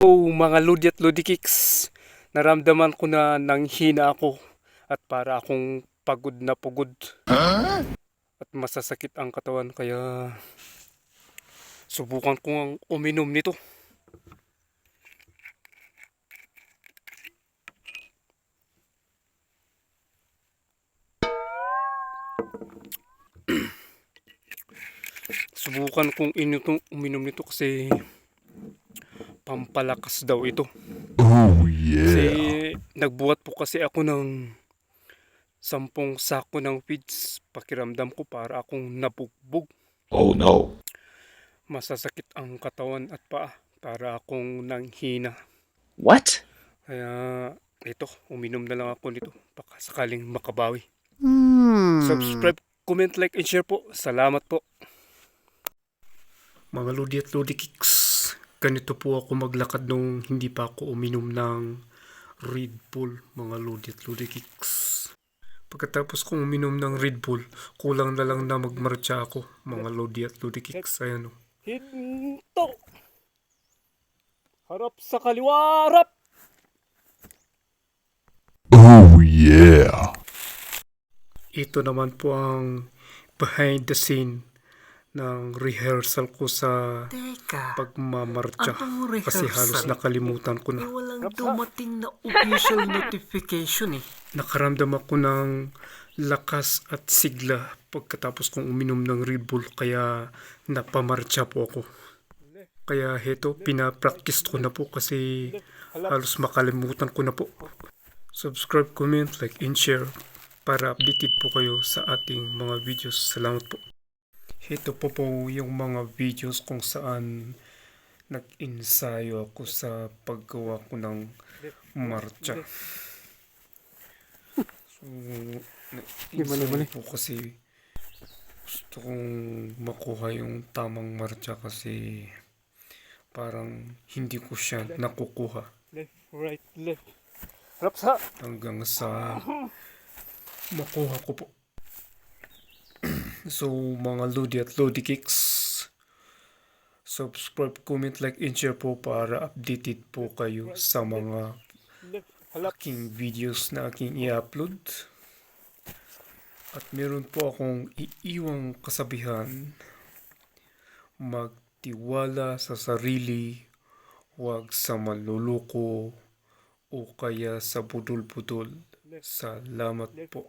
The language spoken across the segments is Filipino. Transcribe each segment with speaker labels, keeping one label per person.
Speaker 1: Oh, mga Lodi at Lodikiks, naramdaman ko na nanghina ako at para akong pagod na pagod at masasakit ang katawan kaya subukan ko ang uminom nito. Subukan kong uminom nito kasi pampalakas daw ito.
Speaker 2: Oh
Speaker 1: Kasi
Speaker 2: yeah.
Speaker 1: nagbuhat po kasi ako ng 10 sako ng feeds. Pakiramdam ko para akong nabugbog.
Speaker 2: Oh no.
Speaker 1: Masasakit ang katawan at paa para akong nanghina.
Speaker 2: What?
Speaker 1: Kaya ito, uminom na lang ako nito. Baka sakaling makabawi. Subscribe, comment, like, and share po. Salamat po. Mga Lodi at Lodi Kicks, ganito po ako maglakad nung hindi pa ako uminom ng Red Bull, mga Lodi at Lodi Kicks. Pagkatapos kong uminom ng Red Bull, kulang na lang na magmarcha ako, mga Lodi at Lodi Kicks. Ayan o. Hinto! Harap sa kaliwa, harap!
Speaker 2: Oh yeah.
Speaker 1: Ito naman po ang behind the scene ng rehearsal ko sa pagmamarcha. Kasi halos nakalimutan ko na.
Speaker 3: Walang dumating na official notification eh.
Speaker 1: Nakaramdam ako ng lakas at sigla pagkatapos kong uminom ng Red Bull kaya napamarcha po ako. Kaya heto, pinapractice ko na po kasi halos makalimutan ko na po. Subscribe, comment, like, and share para updated po kayo sa ating mga videos. Salamat po. Ito po yung mga videos kung saan nag-ensayo ako sa paggawa ko ng marcha. So, nag-ensayo po kasi gusto kong makuha yung tamang marcha kasi parang hindi ko siya nakukuha. Left, right, left. Harap sa! Hanggang sa makuha ko po. So, mga Lodi at Lodi Kicks, subscribe, comment, like, and share po para updated po kayo sa mga aking videos na aking i-upload. At meron po akong iiwang kasabihan, magtiwala sa sarili, huwag sa manluloko o kaya sa budol-budol. Salamat po.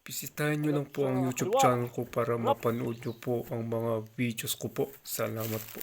Speaker 1: Bisitahin nyo lang po ang YouTube channel ko para mapanood nyo po ang mga videos ko po. Salamat po.